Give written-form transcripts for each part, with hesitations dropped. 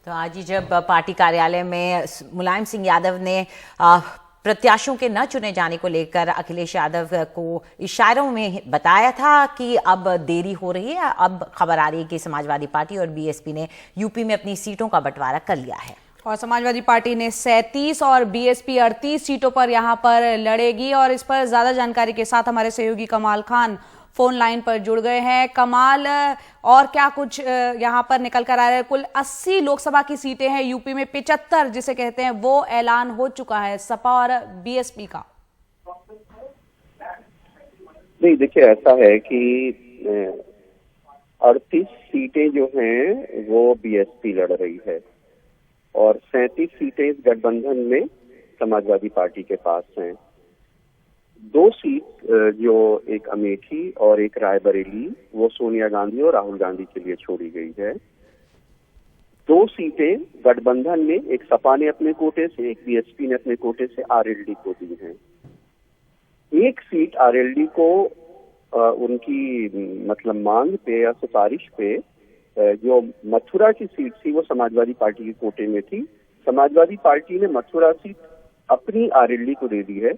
तो आज ही जब पार्टी कार्यालय में मुलायम सिंह यादव ने प्रत्याशियों के न चुने जाने को लेकर अखिलेश यादव को इशारों में बताया था कि अब देरी हो रही है। अब खबर आ रही है कि समाजवादी पार्टी और बीएसपी ने यूपी में अपनी सीटों का बंटवारा कर लिया है और समाजवादी पार्टी ने 37 और बीएसपी 38 सीटों पर यहां पर लड़ेगी। और इस पर ज्यादा जानकारी के साथ हमारे सहयोगी कमाल खान फोन लाइन पर जुड़ गए हैं। कमाल, और क्या कुछ यहां पर निकल कर आ रहा है? कुल 80 लोकसभा की सीटें हैं यूपी में, 75 जिसे कहते हैं वो ऐलान हो चुका है सपा और बीएसपी का। नहीं, देखिए ऐसा है कि 38 सीटें जो हैं वो बीएसपी लड़ रही है और 37 सीटें इस गठबंधन में समाजवादी पार्टी के पास हैं। 2 सीट जो एक अमेठी और एक रायबरेली वो सोनिया गांधी और राहुल गांधी के लिए छोड़ी गई है। 2 सीटें गठबंधन में एक सपा ने अपने कोटे से, एक बीएसपी ने अपने कोटे से आरएलडी को दी है। एक सीट आरएलडी को उनकी मतलब मांग पे या सिफारिश पे जो मथुरा की सीट थी वो समाजवादी पार्टी के कोटे में थी। समाजवादी पार्टी ने मथुरा सीट अपनी आरएलडी को दे दी है।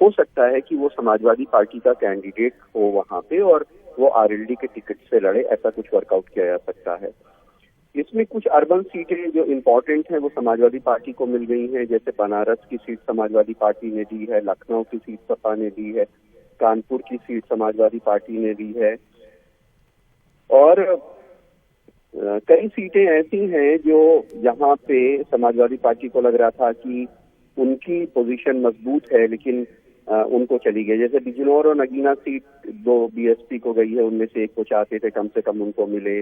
हो सकता है कि वो समाजवादी पार्टी का कैंडिडेट हो वहां पे और वो आरएलडी के टिकट से लड़े, ऐसा कुछ वर्कआउट किया जा सकता है। इसमें कुछ अर्बन सीटें जो इम्पोर्टेंट हैं वो समाजवादी पार्टी को मिल गई हैं, जैसे बनारस की सीट समाजवादी पार्टी ने दी है, लखनऊ की सीट सपा ने दी है, कानपुर की सीट समाजवादी पार्टी ने दी है और कई सीटें ऐसी हैं जो यहाँ पे समाजवादी पार्टी को लग रहा था कि उनकी पोजीशन मजबूत है लेकिन उनको चली गई। जैसे बिजनौर और नगीना सीट 2 बीएसपी को गई है, उनमें से एक को चाहते थे कम से कम उनको मिले।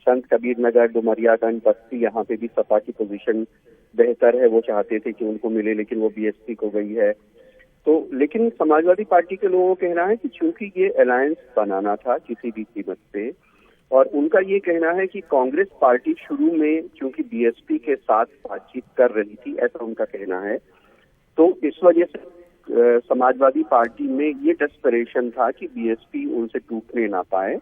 संत कबीर नगर, डुमरियागंज, बस्ती, यहाँ पे भी सपा की पोजीशन बेहतर है, वो चाहते थे कि उनको मिले लेकिन वो बीएसपी को गई है। तो लेकिन समाजवादी पार्टी के लोगों का कहना है कि चूंकि ये अलायंस बनाना था किसी भी कीमत पे और उनका ये कहना है कि कांग्रेस पार्टी शुरू में चूंकि बीएसपी के साथ बातचीत कर रही थी, ऐसा उनका कहना है, तो इस वजह से समाजवादी पार्टी में ये डेस्परेशन था कि बीएसपी उनसे टूटने ना पाए।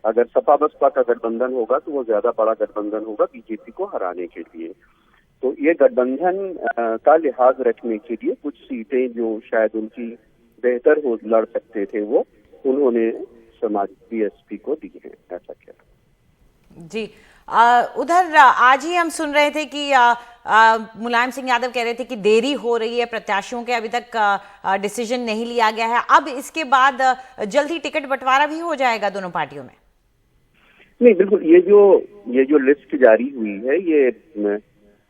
अगर सपा बसपा का गठबंधन होगा तो वो ज्यादा बड़ा गठबंधन होगा बीजेपी को हराने के लिए। तो ये गठबंधन का लिहाज रखने के लिए कुछ सीटें जो शायद उनकी बेहतर हो लड़ सकते थे वो उन्होंने समाज बीएसपी को दी है, ऐसा क्या जी। उधर आज ही हम सुन रहे थे कि मुलायम सिंह यादव कह रहे थे कि देरी हो रही है, प्रत्याशियों के अभी तक डिसीजन नहीं लिया गया है। अब इसके बाद जल्द ही टिकट बंटवारा भी हो जाएगा दोनों पार्टियों में? नहीं, बिल्कुल। ये जो लिस्ट जारी हुई है ये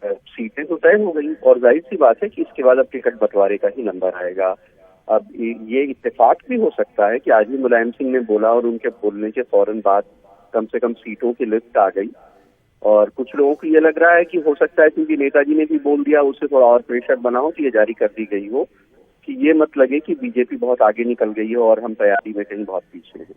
सीटें तो तय हो गई और जाहिर सी बात है कि इसके बाद अब टिकट बंटवारे का ही नंबर आएगा। अब ये इत्तेफाक भी हो सकता है कि आज भी मुलायम सिंह ने बोला और उनके बोलने के फौरन बाद कम से कम सीटों की लिस्ट आ गई और कुछ लोगों को ये लग रहा है कि हो सकता है क्योंकि नेताजी ने भी बोल दिया उससे थोड़ा और प्रेशर बना हो तो ये जारी कर दी गई हो कि ये मत लगे कि बीजेपी बहुत आगे निकल गई है और हम तैयारी में कहीं बहुत पीछे हैं।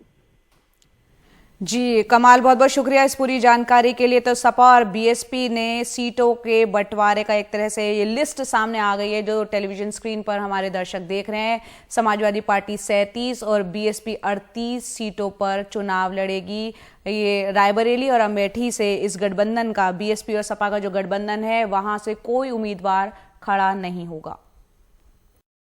जी कमाल, बहुत बहुत शुक्रिया इस पूरी जानकारी के लिए। तो सपा और बीएसपी ने सीटों के बंटवारे का एक तरह से ये लिस्ट सामने आ गई है जो टेलीविजन स्क्रीन पर हमारे दर्शक देख रहे हैं। समाजवादी पार्टी 37 और बीएसपी 38 सीटों पर चुनाव लड़ेगी। ये रायबरेली और अमेठी से इस गठबंधन का, बीएसपी और सपा का जो गठबंधन है वहां से कोई उम्मीदवार खड़ा नहीं होगा।